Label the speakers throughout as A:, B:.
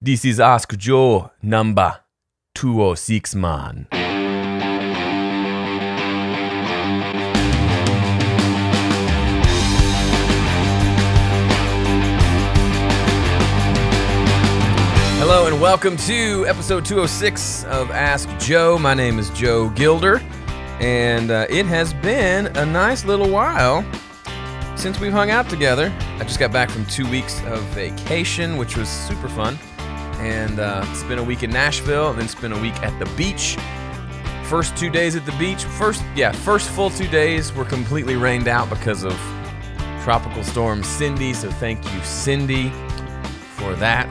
A: This is Ask Joe number 206, man. Hello and welcome to episode 206 of Ask Joe. My name is Joe Gilder, and it has been a nice little while since we've hung out together. I just got back from 2 weeks of vacation, which was super fun. And spent a week in Nashville, and then spent a week at the beach. First 2 days at the beach. First full 2 days were completely rained out because of Tropical Storm Cindy. So thank you, Cindy, for that.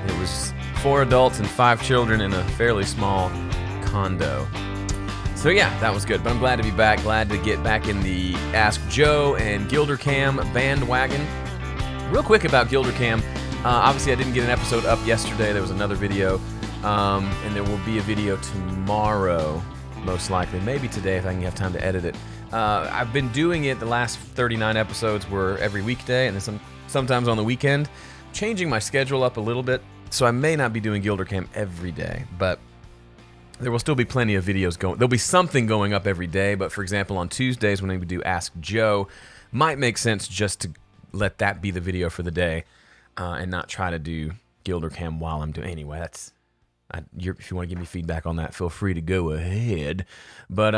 A: It was 4 adults and 5 children in a fairly small condo. So yeah, that was good. But I'm glad to be back. Glad to get back in the Ask Joe and Gilder Cam bandwagon. Real quick about Gilder Cam. Obviously, I didn't get an episode up yesterday. There was another video, and there will be a video tomorrow, most likely. Maybe today if I can have time to edit it. I've been doing it, the last 39 episodes were every weekday, and then sometimes on the weekend. Changing my schedule up a little bit, so I may not be doing Gilder Cam every day, but there will still be plenty of videos going. There'll be something going up every day, but for example, on Tuesdays when we do Ask Joe, might make sense just to let that be the video for the day. And not try to do Gilder Cam while I'm doing. Anyway, if you want to give me feedback on that, feel free to go ahead. But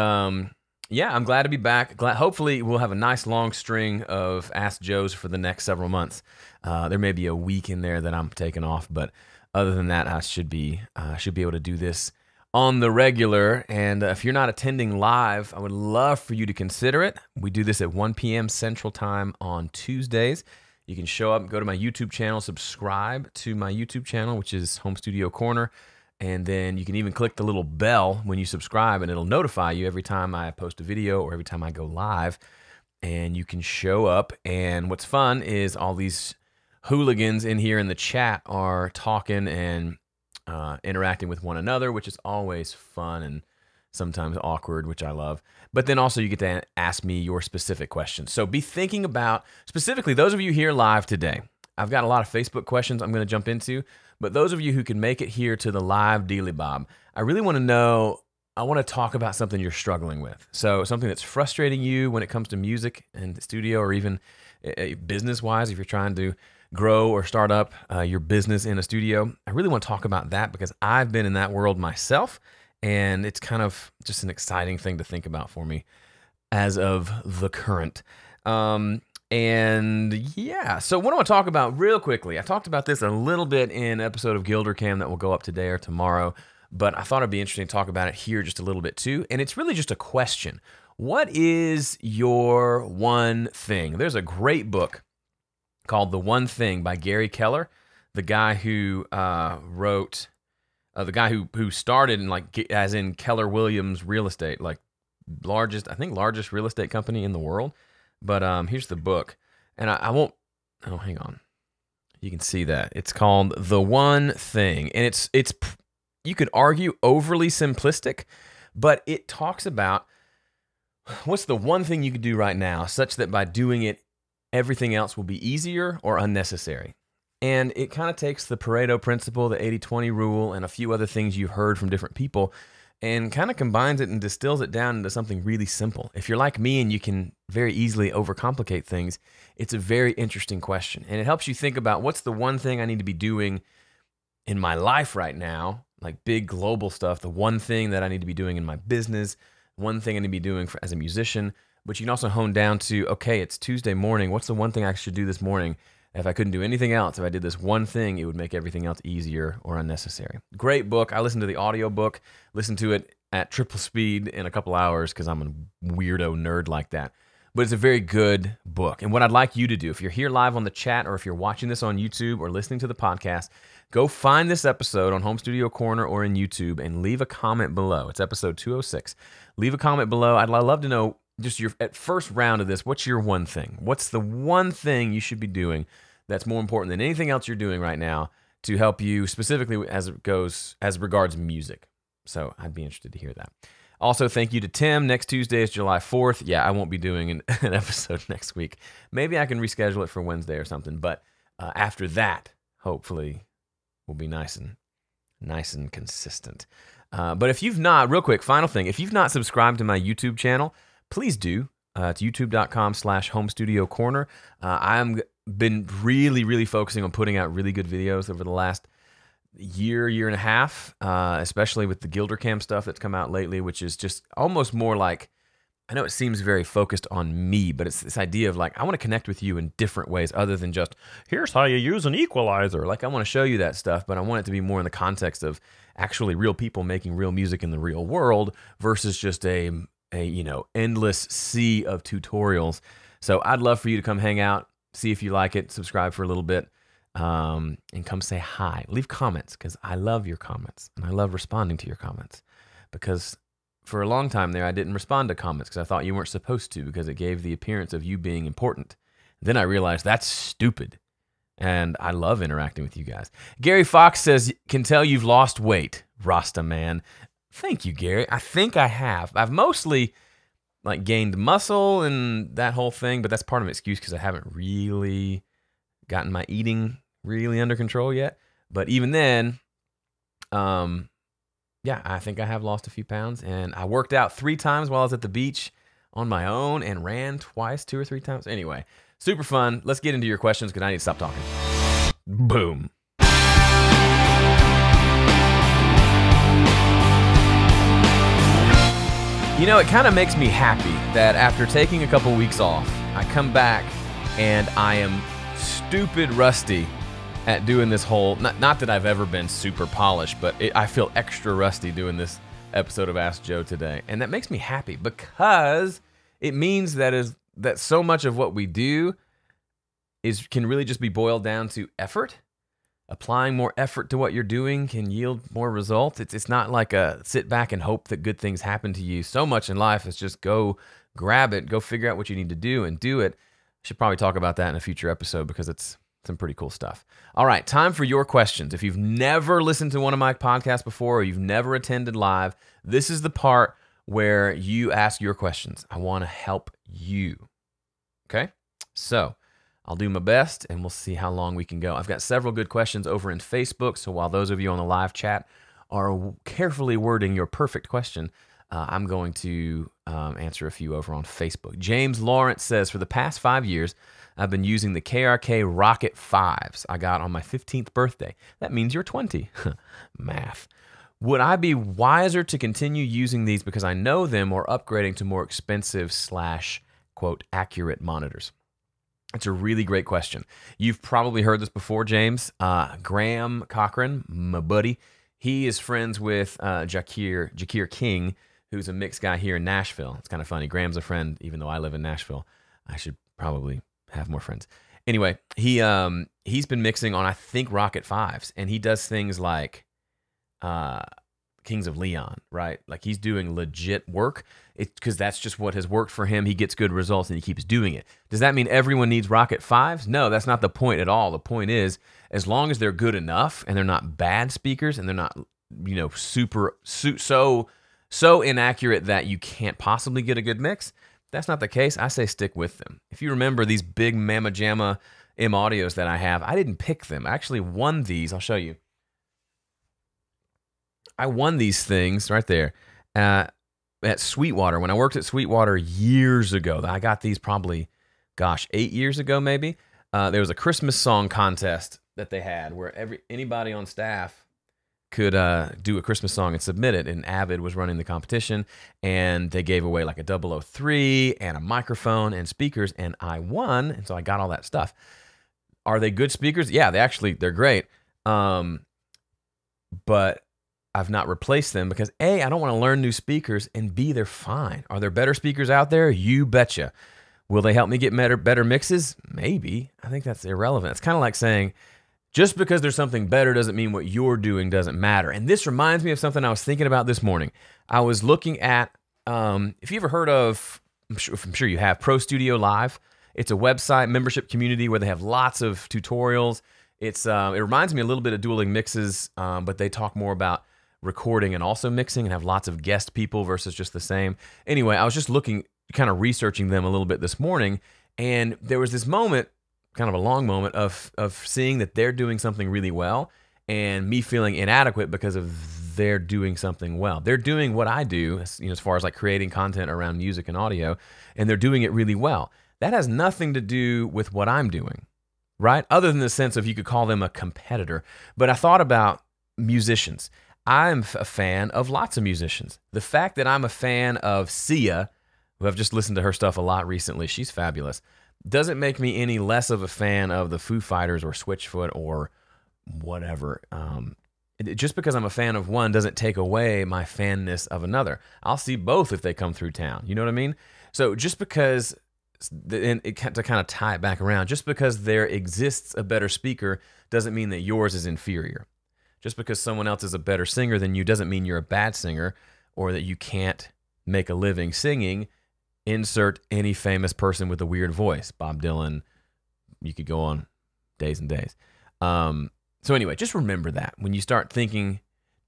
A: yeah, I'm glad to be back. Hopefully, we'll have a nice long string of Ask Joes for the next several months. There may be a week in there that I'm taking off, but other than that, I should be able to do this on the regular. And if you're not attending live, I would love for you to consider it. We do this at 1 p.m. Central Time on Tuesdays. You can show up, go to my YouTube channel, subscribe to my YouTube channel, which is Home Studio Corner, and then you can even click the little bell when you subscribe, and it'll notify you every time I post a video or every time I go live, and you can show up. And what's fun is all these hooligans in here in the chat are talking and interacting with one another, which is always fun and sometimes awkward, which I love. But then also you get to ask me your specific questions. So be thinking about, specifically those of you here live today. I've got a lot of Facebook questions I'm going to jump into, but those of you who can make it here to the live Dealy Bob, I really want to know, I want to talk about something you're struggling with. So something that's frustrating you when it comes to music and the studio, or even business-wise, if you're trying to grow or start up your business in a studio. I really want to talk about that because I've been in that world myself. And it's kind of just an exciting thing to think about for me as of the current. And yeah, so what I want to talk about real quickly, I talked about this a little bit in an episode of Gilder Cam that will go up today or tomorrow, but I thought it'd be interesting to talk about it here just a little bit too. And it's really just a question. What is your one thing? There's a great book called The One Thing by Gary Keller, the guy who wrote... the guy who started in as in Keller Williams Real Estate, largest real estate company in the world. But here's the book, and I won't. Oh, hang on. You can see that it's called The One Thing, and it's you could argue overly simplistic, but it talks about what's the one thing you could do right now, such that by doing it, everything else will be easier or unnecessary. And it kind of takes the Pareto principle, the 80-20 rule, and a few other things you've heard from different people, and kind of combines it and distills it down into something really simple. If you're like me and you can very easily overcomplicate things, it's a very interesting question. And it helps you think about what's the one thing I need to be doing in my life right now, like big global stuff, the one thing that I need to be doing in my business, one thing I need to be doing as a musician. But you can also hone down to, okay, it's Tuesday morning. What's the one thing I should do this morning? If I couldn't do anything else, if I did this one thing, it would make everything else easier or unnecessary. Great book. I listened to the audio book, listened to it at triple speed in a couple hours because I'm a weirdo nerd like that. But it's a very good book. And what I'd like you to do, if you're here live on the chat or if you're watching this on YouTube or listening to the podcast, go find this episode on Home Studio Corner or in YouTube and leave a comment below. It's episode 206. Leave a comment below. I'd love to know just your at first round of this, what's your one thing? What's the one thing you should be doing that's more important than anything else you're doing right now to help you specifically as regards music? So I'd be interested to hear that. Also, thank you to Tim. Next Tuesday is July 4th. Yeah, I won't be doing an episode next week. Maybe I can reschedule it for Wednesday or something. But after that, hopefully, will be nice and consistent. But if you've not, real quick, final thing, if you've not subscribed to my YouTube channel, please do. It's youtube.com/homestudiocorner. I'm been really focusing on putting out really good videos over the last year and a half, especially with the Gilder Cam stuff that's come out lately, which is just almost more like, I know it seems very focused on me, but it's this idea of like, I want to connect with you in different ways other than just, here's how you use an equalizer. Like, I want to show you that stuff, but I want it to be more in the context of actually real people making real music in the real world versus just a endless sea of tutorials. So I'd love for you to come hang out, see if you like it, subscribe for a little bit, and come say hi. Leave comments, because I love your comments, and I love responding to your comments, because for a long time there, I didn't respond to comments because I thought you weren't supposed to, because it gave the appearance of you being important. Then I realized that's stupid, and I love interacting with you guys. Gary Fox says, can tell you've lost weight, Rasta man. Thank you, Gary. I think I have. I've mostly like gained muscle and that whole thing, but that's part of an excuse because I haven't really gotten my eating really under control yet. But even then, yeah, I think I have lost a few pounds, and I worked out 3 times while I was at the beach on my own and ran twice, 2 or 3 times. Anyway, super fun. Let's get into your questions because I need to stop talking. Boom. You know, it kind of makes me happy that after taking a couple weeks off, I come back and I am stupid rusty at doing this whole, not that I've ever been super polished, but I feel extra rusty doing this episode of Ask Joe today. And that makes me happy because it means that so much of what we do can really just be boiled down to effort. Applying more effort to what you're doing can yield more results. It's not like a sit back and hope that good things happen to you. So much in life is just go grab it, go figure out what you need to do and do it. I should probably talk about that in a future episode because it's some pretty cool stuff. All right, time for your questions. If you've never listened to one of my podcasts before or you've never attended live, this is the part where you ask your questions. I want to help you. Okay? So I'll do my best and we'll see how long we can go. I've got several good questions over in Facebook, so while those of you on the live chat are carefully wording your perfect question, I'm going to answer a few over on Facebook. James Lawrence says, for the past 5 years, I've been using the KRK Rocket 5s I got on my 15th birthday. That means you're 20. Math. Would I be wiser to continue using these because I know them or upgrading to more expensive / quote, accurate monitors? It's a really great question. You've probably heard this before, James. Graham Cochran, my buddy, he is friends with Jakir King, who's a mix guy here in Nashville. It's kind of funny. Graham's a friend, even though I live in Nashville. I should probably have more friends. Anyway, he's been mixing on, I think, Rocket 5s, and he does things like Kings of Leon, right? Like, he's doing legit work because that's just what has worked for him. He gets good results and he keeps doing it. Does that mean everyone needs Rocket 5s? No, that's not the point at all. The point is, as long as they're good enough and they're not bad speakers and they're not, so inaccurate that you can't possibly get a good mix, if that's not the case, I say stick with them. If you remember these big Mamma Jamma M audios that I have, I didn't pick them. I actually won these. I'll show you. I won these things right there at Sweetwater. When I worked at Sweetwater years ago, I got these probably, 8 years ago maybe. There was a Christmas song contest that they had where anybody on staff could do a Christmas song and submit it, and Avid was running the competition, and they gave away like a 003 and a microphone and speakers, and I won, and so I got all that stuff. Are they good speakers? Yeah, they're great. But I've not replaced them because A, I don't want to learn new speakers, and B, they're fine. Are there better speakers out there? You betcha. Will they help me get better mixes? Maybe. I think that's irrelevant. It's kind of like saying, just because there's something better doesn't mean what you're doing doesn't matter. And this reminds me of something I was thinking about this morning. I was looking at, if you ever heard of, I'm sure you have, Pro Studio Live. It's a website membership community where they have lots of tutorials. It reminds me a little bit of Dueling Mixes, but they talk more about recording and also mixing and have lots of guest people versus just the same. Anyway, I was just kind of researching them a little bit this morning, and there was this moment, kind of a long moment, of seeing that they're doing something really well, and me feeling inadequate because of they're doing something well. They're doing what I do, as far as like creating content around music and audio, and they're doing it really well. That has nothing to do with what I'm doing, right? Other than the sense of you could call them a competitor. But I thought about musicians. I'm a fan of lots of musicians. The fact that I'm a fan of Sia, who I've just listened to her stuff a lot recently, she's fabulous, doesn't make me any less of a fan of the Foo Fighters or Switchfoot or whatever. Just because I'm a fan of one doesn't take away my fanness of another. I'll see both if they come through town. You know what I mean? So just because, and to kind of tie it back around, just because there exists a better speaker doesn't mean that yours is inferior. Just because someone else is a better singer than you doesn't mean you're a bad singer or that you can't make a living singing. Insert any famous person with a weird voice. Bob Dylan. You could go on days and days. So anyway, just remember that when you start playing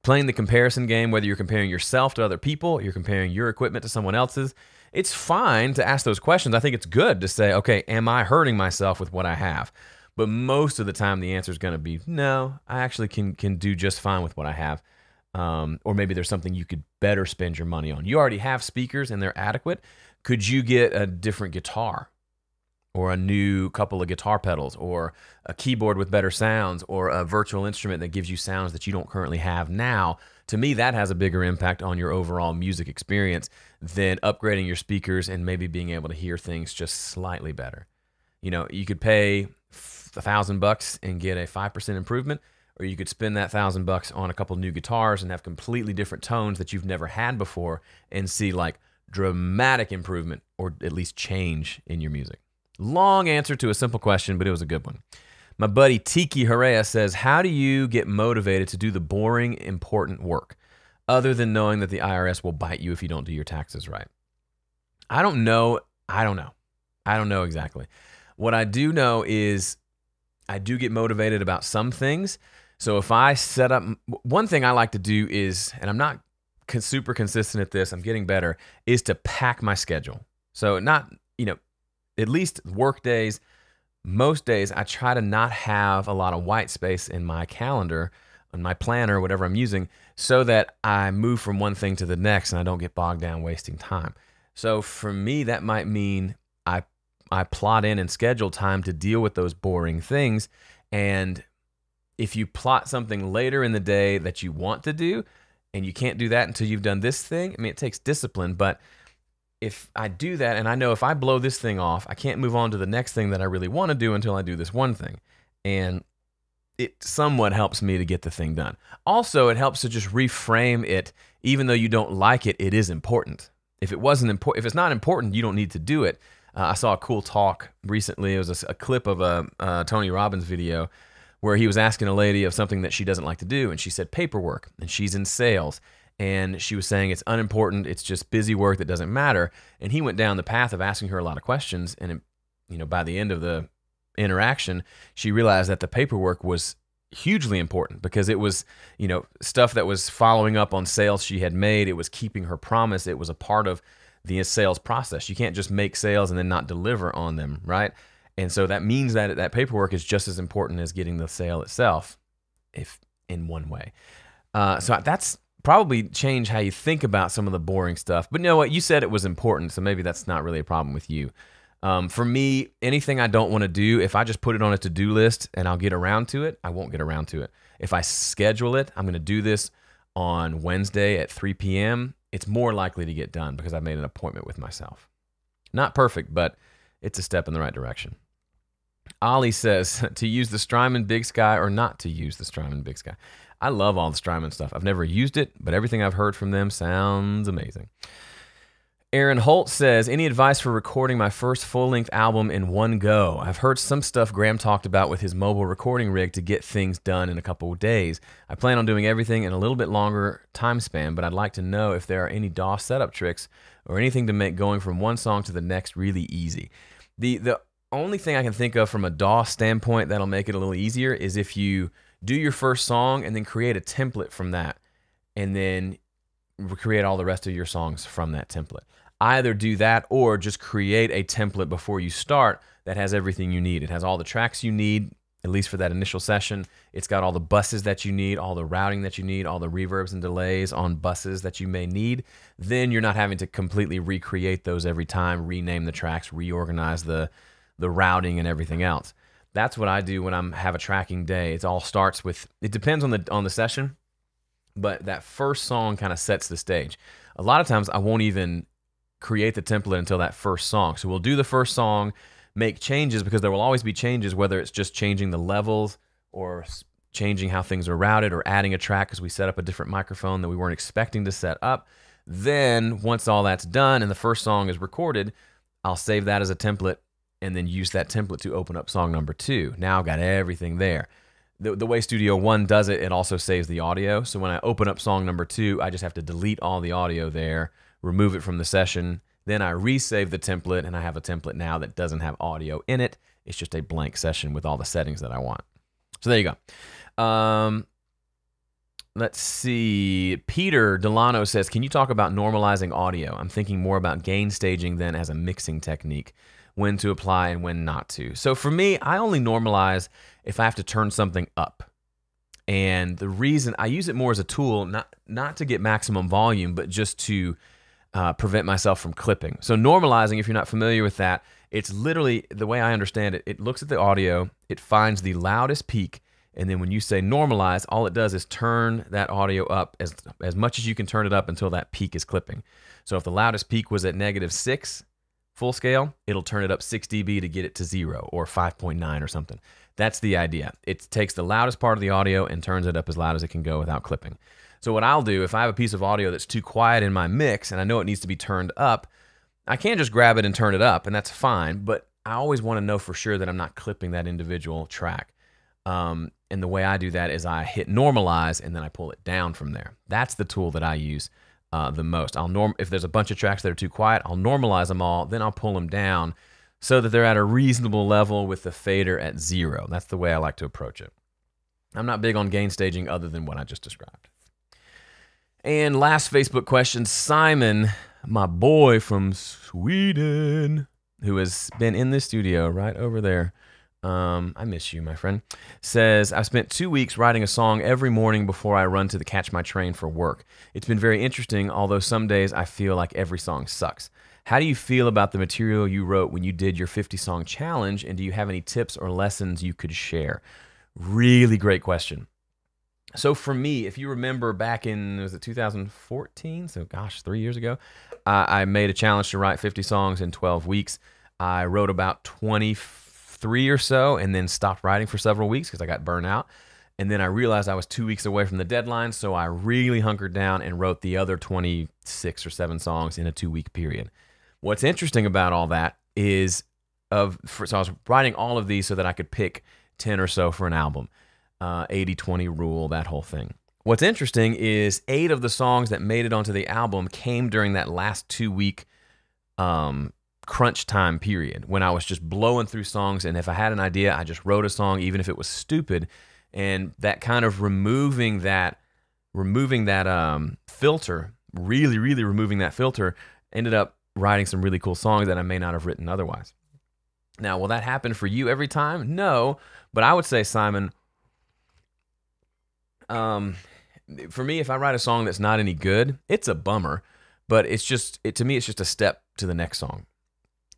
A: the comparison game, whether you're comparing yourself to other people, you're comparing your equipment to someone else's, it's fine to ask those questions. I think it's good to say, okay, am I hurting myself with what I have? But most of the time, the answer is going to be, no, I actually can do just fine with what I have. Or maybe there's something you could better spend your money on. You already have speakers and they're adequate. Could you get a different guitar or a new couple of guitar pedals or a keyboard with better sounds or a virtual instrument that gives you sounds that you don't currently have now? To me, that has a bigger impact on your overall music experience than upgrading your speakers and maybe being able to hear things just slightly better. You could pay $1,000 and get a 5% improvement, or you could spend that $1,000 on a couple new guitars and have completely different tones that you've never had before and see like dramatic improvement or at least change in your music. Long answer to a simple question, but it was a good one. My buddy Tiki Harea says, how do you get motivated to do the boring, important work other than knowing that the IRS will bite you if you don't do your taxes right? I don't know exactly. What I do know is I do get motivated about some things. So if I set up, one thing I like to do is, and I'm not super consistent at this, I'm getting better, is to pack my schedule. So not, at least work days, most days I try to not have a lot of white space in my calendar, on my planner, whatever I'm using, so that I move from one thing to the next and I don't get bogged down wasting time. So for me, that might mean I plot in and schedule time to deal with those boring things. And if you plot something later in the day that you want to do, and you can't do that until you've done this thing, it takes discipline, but if I do that and I know if I blow this thing off, I can't move on to the next thing that I really want to do until I do this one thing. And it somewhat helps me to get the thing done. Also, it helps to just reframe it. Even though you don't like it, it is important. If it's not important, you don't need to do it. I saw a cool talk recently. It was a clip of a Tony Robbins video where he was asking a lady of something that she doesn't like to do, and she said paperwork, and she's in sales. And she was saying it's unimportant, it's just busy work that doesn't matter. And he went down the path of asking her a lot of questions, and by the end of the interaction, she realized that the paperwork was hugely important because it was, stuff that was following up on sales she had made. It was keeping her promise. It was a part of the sales process. You can't just make sales and then not deliver on them, right? And so that means that paperwork is just as important as getting the sale itself, if in one way. So that's probably change how you think about some of the boring stuff. But you know what? You said it was important, so maybe that's not really a problem with you. For me, anything I don't want to do, if I just put it on a to-do list and I'll get around to it, I won't get around to it. If I schedule it, I'm going to do this on Wednesday at 3 p.m., it's more likely to get done because I've made an appointment with myself. Not perfect, but it's a step in the right direction. Ollie says, to use the Strymon Big Sky or not to use the Strymon Big Sky. I love all the Strymon stuff. I've never used it, but everything I've heard from them sounds amazing. Aaron Holt says, any advice for recording my first full-length album in one go? I've heard some stuff Graham talked about with his mobile recording rig to get things done in a couple of days. I plan on doing everything in a little bit longer time span, but I'd like to know if there are any DAW setup tricks or anything to make going from one song to the next really easy. The only thing I can think of from a DAW standpoint that'll make it a little easier is if you do your first song and then create a template from that, and then create all the rest of your songs from that template. Either do that or just create a template before you start that has everything you need. It has all the tracks you need at least for that initial session. It's got all the buses that you need, all the routing that you need, all the reverbs and delays on buses that you may need. Then you're not having to completely recreate those every time, rename the tracks, reorganize the routing and everything else. That's what I do when I have a tracking day. It all starts with, it depends on the session, but that first song kind of sets the stage. A lot of times I won't even create the template until that first song. So we'll do the first song, make changes, because there will always be changes, whether it's just changing the levels or changing how things are routed or adding a track because we set up a different microphone that we weren't expecting to set up. Then once all that's done and the first song is recorded, I'll save that as a template and then use that template to open up song number 2. Now I've got everything there. The way Studio One does it, it also saves the audio. So when I open up song number 2, I just have to delete all the audio there, remove it from the session. Then I resave the template, and I have a template now that doesn't have audio in it. It's just a blank session with all the settings that I want. So there you go. Let's see. Peter Delano says, can you talk about normalizing audio? I'm thinking more about gain staging than as a mixing technique, when to apply and when not to. So for me, I only normalize if I have to turn something up. And the reason I use it more as a tool, not to get maximum volume, but just to prevent myself from clipping. So normalizing, if you're not familiar with that, it's literally, the way I understand it, it looks at the audio, it finds the loudest peak, and then when you say normalize, all it does is turn that audio up as much as you can turn it up until that peak is clipping. So if the loudest peak was at -6 full scale, it'll turn it up 6 dB to get it to 0 or 5.9 or something. That's the idea. It takes the loudest part of the audio and turns it up as loud as it can go without clipping. So what I'll do, if I have a piece of audio that's too quiet in my mix and I know it needs to be turned up, I can just grab it and turn it up, and that's fine, but I always want to know for sure that I'm not clipping that individual track. And the way I do that is I hit normalize and then I pull it down from there. That's the tool that I use the most. If there's a bunch of tracks that are too quiet, I'll normalize them all, then I'll pull them down so that they're at a reasonable level with the fader at 0. That's the way I like to approach it. I'm not big on gain staging other than what I just described. And last Facebook question, Simon, my boy from Sweden, who has been in the studio right over there. I miss you, my friend. Says, I've spent 2 weeks writing a song every morning before I run to catch my train for work. It's been very interesting, although some days I feel like every song sucks. How do you feel about the material you wrote when you did your 50-song challenge, and do you have any tips or lessons you could share? Really great question. So for me, if you remember back in, was it 2014? So gosh, 3 years ago, I made a challenge to write 50 songs in 12 weeks. I wrote about 23 or so and then stopped writing for several weeks because I got burnt out. And then I realized I was 2 weeks away from the deadline, so I really hunkered down and wrote the other 26 or 7 songs in a 2-week period. What's interesting about all that is, so I was writing all of these so that I could pick 10 or so for an album. 80-20 rule, that whole thing. What's interesting is 8 of the songs that made it onto the album came during that last 2-week crunch time period when I was just blowing through songs, and if I had an idea, I just wrote a song, even if it was stupid. And that kind of removing that filter, really removing that filter, ended up writing some really cool songs that I may not have written otherwise. Now, will that happen for you every time? No, but I would say, Simon, for me, if I write a song that's not any good, it's a bummer, but to me, it's just a step to the next song.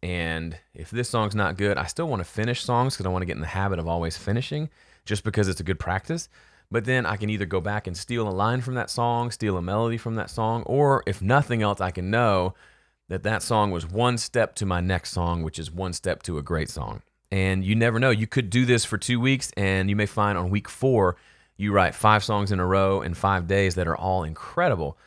A: And if this song's not good, I still want to finish songs because I want to get in the habit of always finishing, just because it's a good practice. But then I can either go back and steal a line from that song, steal a melody from that song, or if nothing else, I can know that song was one step to my next song, which is one step to a great song. And you never know. You could do this for 2 weeks, and you may find on week 4, you write 5 songs in a row in 5 days that are all incredible.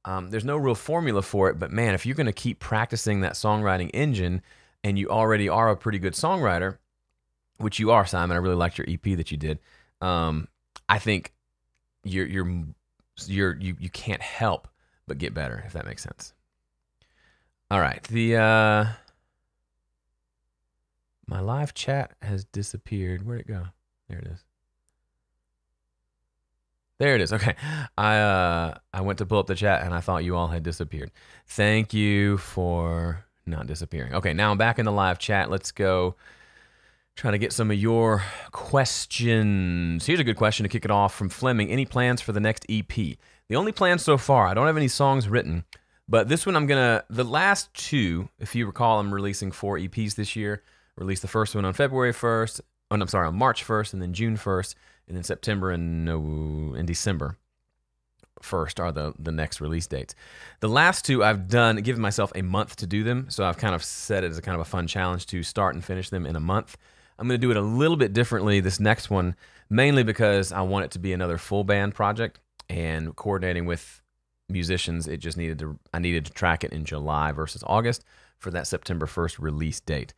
A: There's no real formula for it, but man, if you're going to keep practicing that songwriting engine and you already are a pretty good songwriter, which you are, Simon, I really liked your EP that you did. I think you can't help but get better, if that makes sense. All right, my live chat has disappeared. Where'd it go? There it is. There it is. Okay. I went to pull up the chat and I thought you all had disappeared. Thank you for not disappearing. Okay, now I'm back in the live chat. Let's go Trying to get some of your questions. Here's a good question to kick it off from Fleming. Any plans for the next EP? The only plan so far, I don't have any songs written, but this one the last two, if you recall, I'm releasing 4 EPs this year. Released the first one on February 1st, on March 1st, and then June 1st, and then September and December 1st are the next release dates. The last 2 I've given myself a month to do them, so I've kind of set it as a kind of a fun challenge to start and finish them in a month. I'm going to do it a little bit differently this next one, mainly because I want it to be another full band project, and coordinating with musicians, I needed to track it in July versus August for that September 1st release date.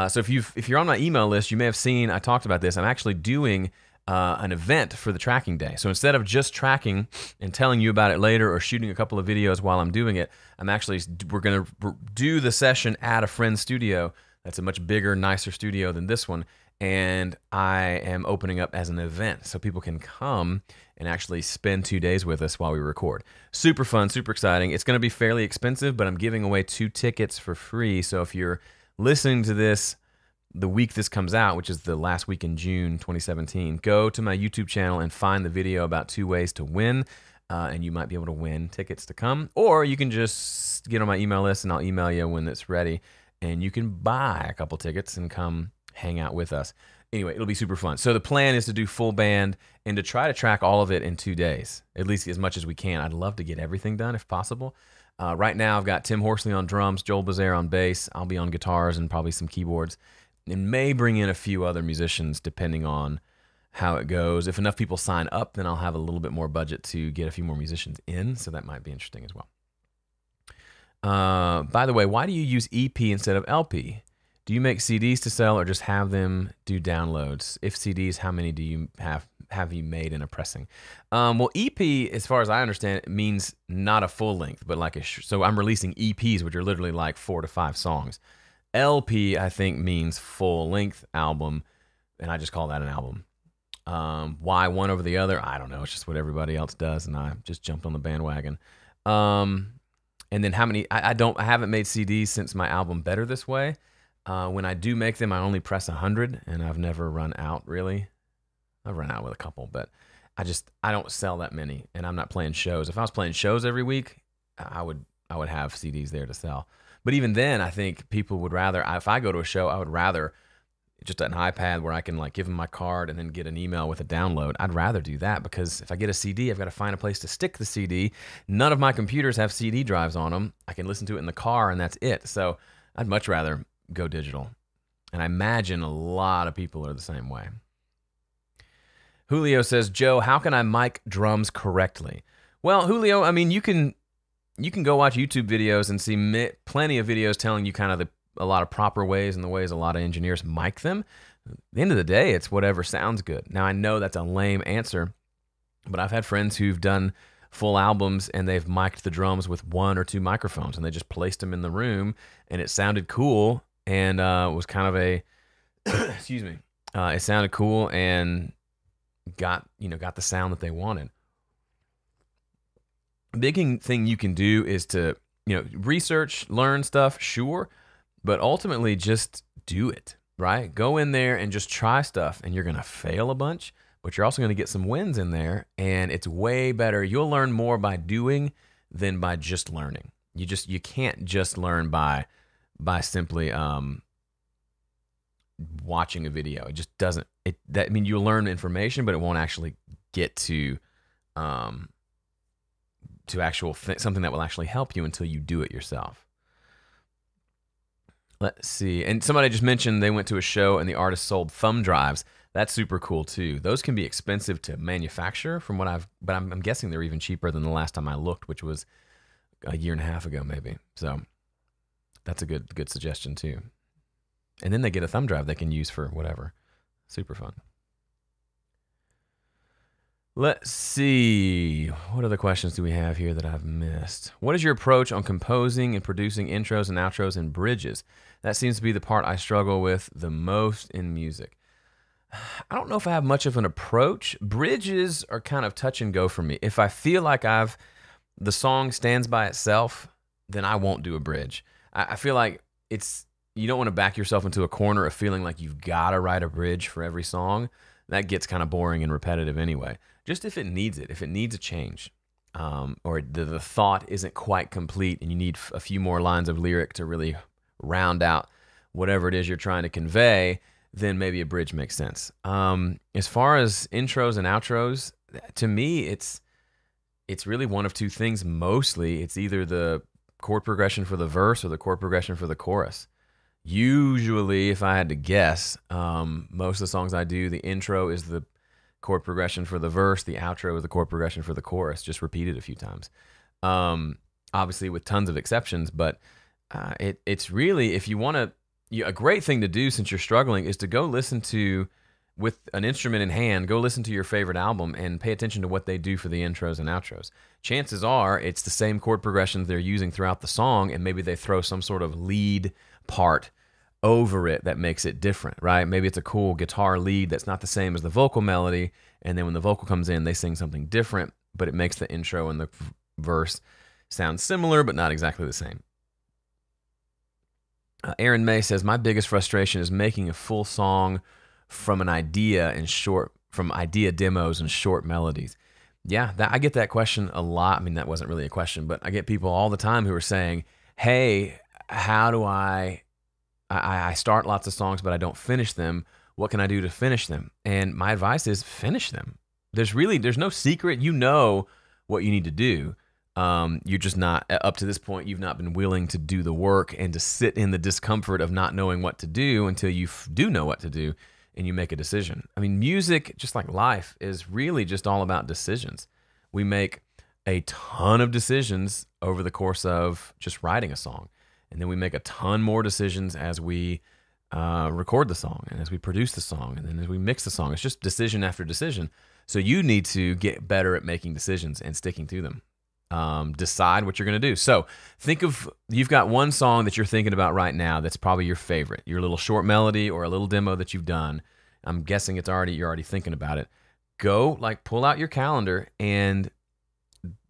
A: So if you're on my email list, you may have seen I talked about this. I'm actually doing an event for the tracking day. So instead of just tracking and telling you about it later or shooting a couple of videos while I'm doing it, we're going to do the session at a friend's studio. That's a much bigger, nicer studio than this one, and I am opening up as an event so people can come and actually spend 2 days with us while we record. Super fun, super exciting. It's going to be fairly expensive, but I'm giving away 2 tickets for free. So if you're listening to this the week this comes out, which is the last week in June 2017, go to my YouTube channel and find the video about 2 ways to win, and you might be able to win tickets to come, or you can just get on my email list and I'll email you when it's ready, and you can buy a couple tickets and come hang out with us. Anyway, it'll be super fun. So the plan is to do full band and to try to track all of it in 2 days, at least as much as we can. I'd love to get everything done if possible. Right now, I've got Tim Horsley on drums, Joel Bazaire on bass. I'll be on guitars and probably some keyboards, and may bring in a few other musicians depending on how it goes. If enough people sign up, then I'll have a little bit more budget to get a few more musicians in, so that might be interesting as well. By the way, why do you use EP instead of LP? Do you make CDs to sell or just have them do downloads? If CDs, how many do you have you made in a pressing? Well, EP, as far as I understand it, means not a full length, but like so I'm releasing EPs, which are literally like 4 to 5 songs. LP, I think, means full length album, and I just call that an album. Why one over the other? I don't know. It's just what everybody else does, and I just jumped on the bandwagon. And then how many? I haven't made CDs since my album Better This Way. When I do make them, I only press 100, and I've never run out, really. I've run out with a couple, but I don't sell that many, and I'm not playing shows. If I was playing shows every week, I would have CDs there to sell. But even then, I think people would rather, if I go to a show, I would rather just an iPad where I can like give them my card and then get an email with a download. I'd rather do that, because if I get a CD, I've got to find a place to stick the CD. None of my computers have CD drives on them. I can listen to it in the car, and that's it. So I'd much rather go digital. And I imagine a lot of people are the same way. Julio says, Joe, how can I mic drums correctly? Well, Julio, I mean, you can go watch YouTube videos and see plenty of videos telling you kind of a lot of proper ways and the ways a lot of engineers mic them. At the end of the day, it's whatever sounds good. Now, I know that's a lame answer, but I've had friends who've done full albums and they've mic'd the drums with 1 or 2 microphones, and they just placed them in the room, and it sounded cool, and was kind of a excuse me, it sounded cool and got the sound that they wanted. A big thing you can do is to research, learn stuff, sure, but ultimately just do it, right? Go in there and just try stuff, and you're going to fail a bunch, but you're also going to get some wins in there, and it's way better. You'll learn more by doing than by just learning. You can't just learn by simply watching a video. It just doesn't. You'll learn information, but it won't actually get to something that will actually help you until you do it yourself. Let's see. And somebody just mentioned they went to a show and the artist sold thumb drives. That's super cool too. Those can be expensive to manufacture but I'm guessing they're even cheaper than the last time I looked, which was a year and a half ago maybe. So that's a good suggestion too. And then they get a thumb drive they can use for whatever. Super fun. Let's see. What other questions do we have here that I've missed? What is your approach on composing and producing intros and outros and bridges? That seems to be the part I struggle with the most in music. I don't know if I have much of an approach. Bridges are kind of touch and go for me. If I feel like the song stands by itself, then I won't do a bridge. I feel like it's you don't want to back yourself into a corner of feeling like you've got to write a bridge for every song. That gets kind of boring and repetitive anyway. Just if it needs it, if it needs a change, or the thought isn't quite complete and you need a few more lines of lyric to really round out whatever it is you're trying to convey, then maybe a bridge makes sense. As far as intros and outros, to me, it's really one of two things mostly. It's either the chord progression for the verse or the chord progression for the chorus. Usually, if I had to guess, most of the songs I do, the intro is the chord progression for the verse, the outro is the chord progression for the chorus, just repeated a few times. Obviously with tons of exceptions, but it's really, if you want to, a great thing to do since you're struggling is to go listen to, with an instrument in hand, go listen to your favorite album and pay attention to what they do for the intros and outros. Chances are it's the same chord progressions they're using throughout the song, and maybe they throw some sort of lead part over it that makes it different, right? Maybe it's a cool guitar lead that's not the same as the vocal melody, and then when the vocal comes in, they sing something different, but it makes the intro and the verse sound similar, but not exactly the same. Aaron May says, my biggest frustration is making a full song from an idea and from idea demos and short melodies. Yeah, I get that question a lot. I mean, that wasn't really a question, but I get people all the time who are saying, hey, how do I start lots of songs, but I don't finish them. What can I do to finish them? And my advice is finish them. There's no secret. You know what you need to do. You're just not, up to this point, you've not been willing to do the work and to sit in the discomfort of not knowing what to do until you do know what to do and you make a decision. I mean, music, just like life, is really just all about decisions. We make a ton of decisions over the course of just writing a song. And then we make a ton more decisions as we record the song and as we produce the song and then as we mix the song. It's just decision after decision. So you need to get better at making decisions and sticking to them. Decide what you're going to do. So you've got one song that you're thinking about right now that's probably your favorite, your little short melody or a little demo that you've done. I'm guessing you're already thinking about it. Go, pull out your calendar, and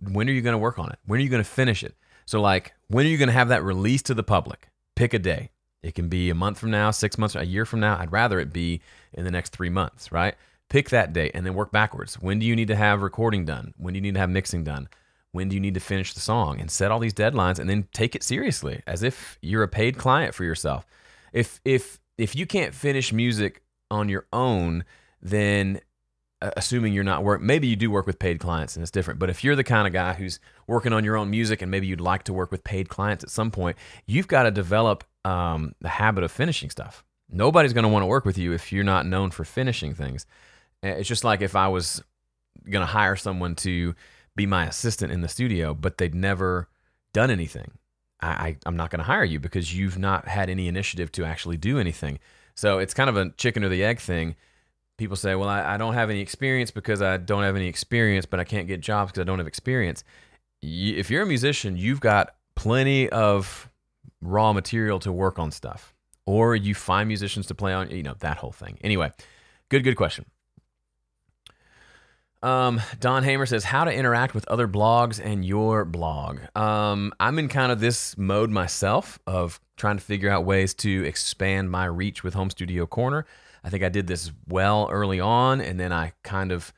A: when are you going to work on it? When are you going to finish it? So when are you going to have that released to the public? Pick a day. It can be a month from now, 6 months, a year from now. I'd rather it be in the next 3 months, right? Pick that date and then work backwards. When do you need to have recording done? When do you need to have mixing done? When do you need to finish the song? And set all these deadlines and then take it seriously as if you're a paid client for yourself. If you can't finish music on your own, then assuming you're not maybe you do work with paid clients and it's different. But if you're the kind of guy who's working on your own music and maybe you'd like to work with paid clients at some point, you've got to develop the habit of finishing stuff. Nobody's going to want to work with you if you're not known for finishing things. It's just like if I was going to hire someone to be my assistant in the studio, but they'd never done anything. I'm not going to hire you because you've not had any initiative to actually do anything. So it's kind of a chicken or the egg thing. People say, well, I don't have any experience because I don't have any experience, but I can't get jobs because I don't have experience. If you're a musician, you've got plenty of raw material to work on stuff. Or you find musicians to play on, that whole thing. Anyway, good question. Don Hamer says, how to interact with other blogs and your blog. I'm in kind of this mode myself of trying to figure out ways to expand my reach with Home Studio Corner. I think I did this well early on, and then I kind of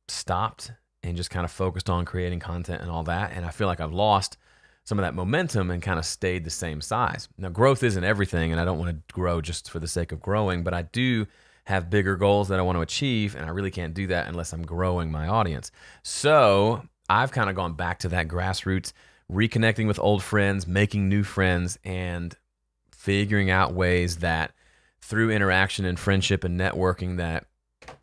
A: stopped and just kind of focused on creating content and all that. And I feel like I've lost some of that momentum and kind of stayed the same size. Now, growth isn't everything, and I don't want to grow just for the sake of growing, but I do have bigger goals that I want to achieve, and I really can't do that unless I'm growing my audience. So I've kind of gone back to that grassroots, reconnecting with old friends, making new friends, and figuring out ways that through interaction and friendship and networking that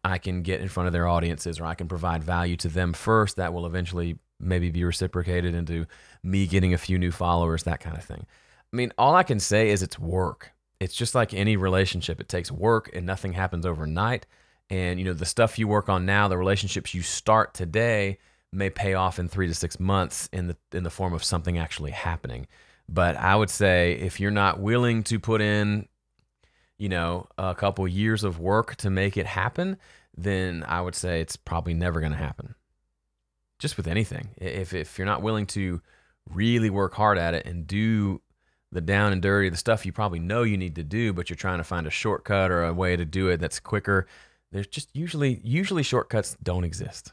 A: I can get in front of their audiences, or I can provide value to them first that will eventually maybe be reciprocated into me getting a few new followers, that kind of thing. I mean, all I can say is it's work. It's just like any relationship. It takes work and nothing happens overnight. And, the stuff you work on now, the relationships you start today may pay off in 3 to 6 months in the form of something actually happening. But I would say if you're not willing to put in, a couple years of work to make it happen, then I would say it's probably never going to happen. Just with anything. If you're not willing to really work hard at it and do the down and dirty, the stuff you probably know you need to do, but you're trying to find a shortcut or a way to do it that's quicker. There's just usually shortcuts don't exist.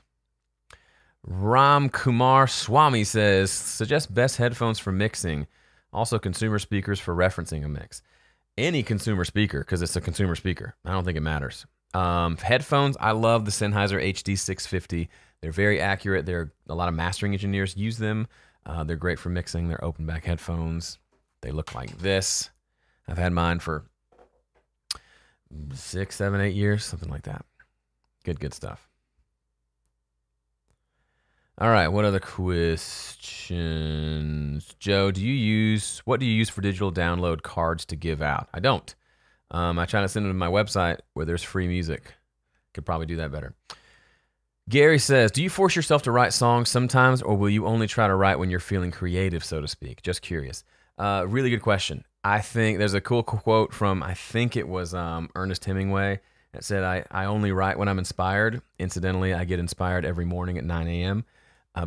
A: Ram Kumar Swami says, suggest best headphones for mixing. Also consumer speakers for referencing a mix. Any consumer speaker, because it's a consumer speaker. I don't think it matters. Headphones, I love the Sennheiser HD650. They're very accurate. A lot of mastering engineers use them. They're great for mixing. They're open back headphones. They look like this. I've had mine for 6, 7, 8 years, something like that. Good stuff. All right, what other questions? Joe, what do you use for digital download cards to give out? I don't. I try to send them to my website where there's free music. Could probably do that better. Gary says, do you force yourself to write songs sometimes, or will you only try to write when you're feeling creative, so to speak? Just curious. Really good question. I think there's a cool quote from, I think it was Ernest Hemingway, that said, I only write when I'm inspired. Incidentally, I get inspired every morning at 9 a.m.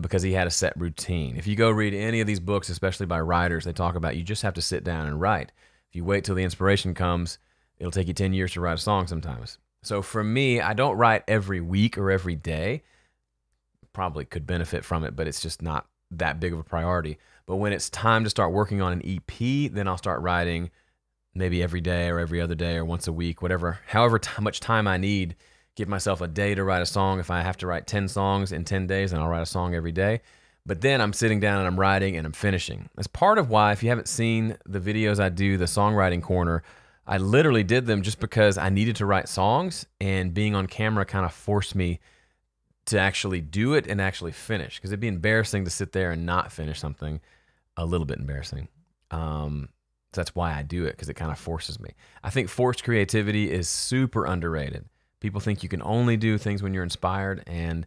A: Because he had a set routine. If you go read any of these books, especially by writers, they talk about you just have to sit down and write. If you wait till the inspiration comes, it'll take you 10 years to write a song sometimes. So for me, I don't write every week or every day. Probably could benefit from it, but it's just not that big of a priority. But when it's time to start working on an EP, then I'll start writing maybe every day or every other day or once a week, however much time I need. Give myself a day to write a song. If I have to write 10 songs in 10 days, then I'll write a song every day. But then I'm sitting down and I'm writing and I'm finishing. That's part of why, if you haven't seen the videos I do, the songwriting corner, I literally did them just because I needed to write songs, and being on camera kind of forced me to actually do it and actually finish, because it'd be embarrassing to sit there and not finish something. A little bit embarrassing. So that's why I do it, because it kind of forces me. I think forced creativity is super underrated. People think you can only do things when you're inspired, and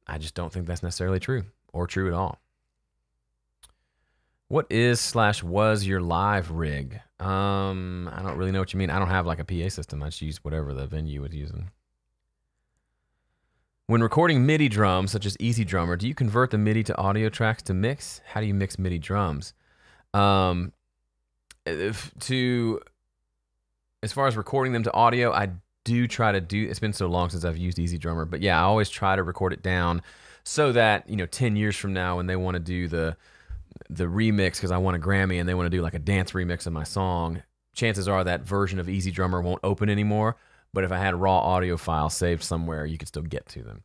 A: I just don't think that's necessarily true or true at all. What is/was your live rig? I don't really know what you mean. I don't have like a PA system. I just use whatever the venue was using. When recording MIDI drums, such as Easy Drummer, do you convert the MIDI to audio tracks to mix? How do you mix MIDI drums? As far as recording them to audio, I do try to do, it's been so long since I've used Easy Drummer, but yeah, I always try to record it down so that, 10 years from now when they want to do the remix, because I won a Grammy and they want to do like a dance remix of my song, chances are that version of Easy Drummer won't open anymore. But if I had raw audio files saved somewhere, you could still get to them.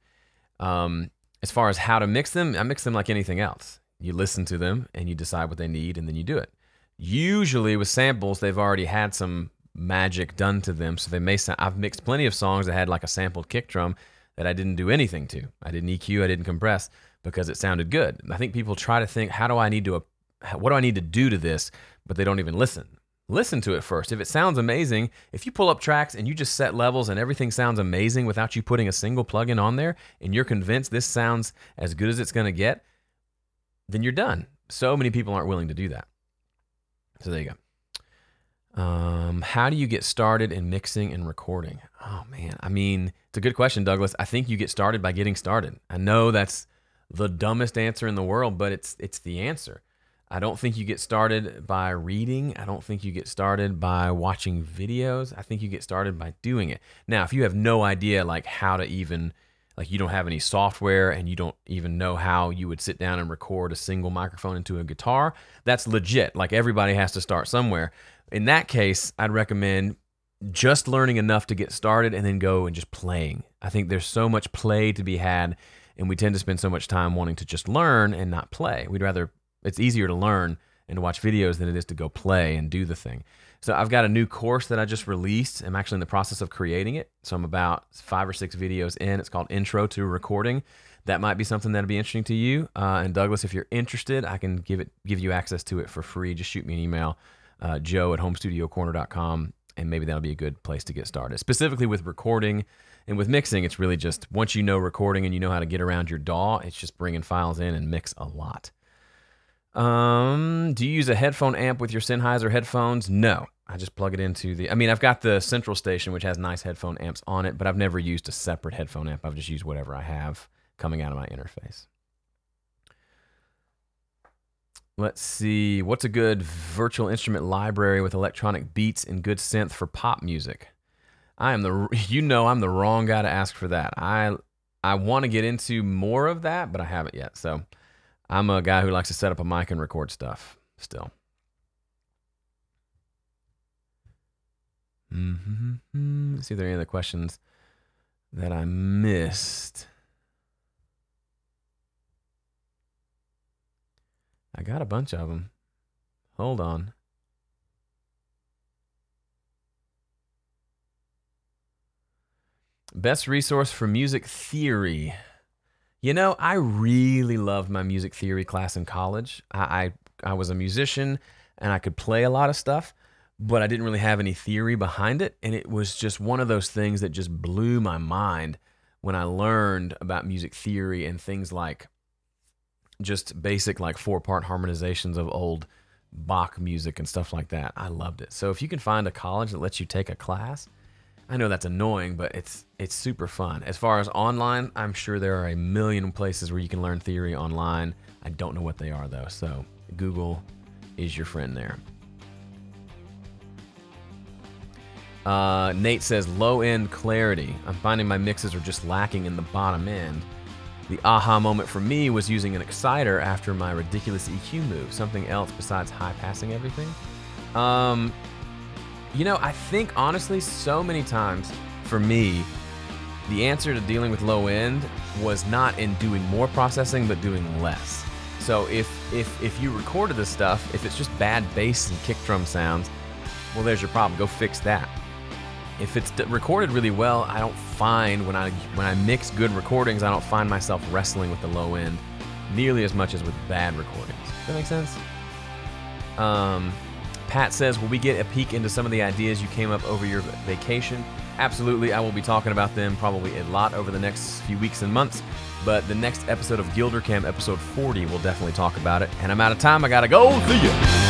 A: As far as how to mix them, I mix them like anything else. You listen to them and you decide what they need, and then you do it. Usually with samples, they've already had some magic done to them, so they may sound. I've mixed plenty of songs that had like a sampled kick drum that I didn't do anything to. I didn't EQ, I didn't compress, because it sounded good. I think people try to think, what do I need to do to this? But they don't even listen. Listen to it first. If it sounds amazing, if you pull up tracks and you just set levels and everything sounds amazing without you putting a single plugin on there, and you're convinced this sounds as good as it's going to get, then you're done. So many people aren't willing to do that. So there you go. How do you get started in mixing and recording? Oh man, I mean, it's a good question, Douglas. I think you get started by getting started. I know that's the dumbest answer in the world, but it's the answer. I don't think you get started by reading. I don't think you get started by watching videos. I think you get started by doing it. Now, if you have no idea like how to even, like you don't have any software and you don't even know how you would sit down and record a single microphone into a guitar, that's legit. Like everybody has to start somewhere. In that case, I'd recommend just learning enough to get started and then go and just playing. I think there's so much play to be had, and we tend to spend so much time wanting to just learn and not play. It's easier to learn and to watch videos than it is to go play and do the thing. So I've got a new course that I just released. I'm actually in the process of creating it. So I'm about 5 or 6 videos in. It's called Intro to Recording. That might be something that'll be interesting to you. And Douglas, if you're interested, I can give you access to it for free. Just shoot me an email, joe@homestudiocorner.com, and maybe that'll be a good place to get started. Specifically with recording and with mixing, it's really just once you know recording and you know how to get around your DAW, it's just bringing files in and mix a lot. Do you use a headphone amp with your Sennheiser headphones? No, I just plug it into I've got the central station, which has nice headphone amps on it, but I've never used a separate headphone amp. I've just used whatever I have coming out of my interface. Let's see. What's a good virtual instrument library with electronic beats and good synth for pop music? I'm the wrong guy to ask for that. I want to get into more of that, but I haven't yet. So I'm a guy who likes to set up a mic and record stuff still. Let's see if there are any other questions that I missed. I got a bunch of them. Hold on. Best resource for music theory. You know, I really loved my music theory class in college. I was a musician and I could play a lot of stuff, but I didn't really have any theory behind it. And it was just one of those things that just blew my mind when I learned about music theory and things like just basic like 4-part harmonizations of old Bach music and stuff like that. I loved it. So if you can find a college that lets you take a class, I know that's annoying, but it's super fun. As far as online, I'm sure there are a million places where you can learn theory online. I don't know what they are though, so Google is your friend there. Nate says, low end clarity. I'm finding my mixes are just lacking in the bottom end. The aha moment for me was using an exciter after my ridiculous EQ move. Something else besides high passing everything? You know, I think honestly, so many times for me, the answer to dealing with low end was not in doing more processing, but doing less. So if you recorded this stuff, if it's just bad bass and kick drum sounds, well, there's your problem. Go fix that. If it's recorded really well, I don't find when I mix good recordings, I don't find myself wrestling with the low end nearly as much as with bad recordings. Does that make sense? Pat says, will we get a peek into some of the ideas you came up over your vacation? Absolutely. I will be talking about them probably a lot over the next few weeks and months, but the next episode of Gilder Camp, episode 40, we'll definitely talk about it. And I'm out of time. I gotta go. See ya.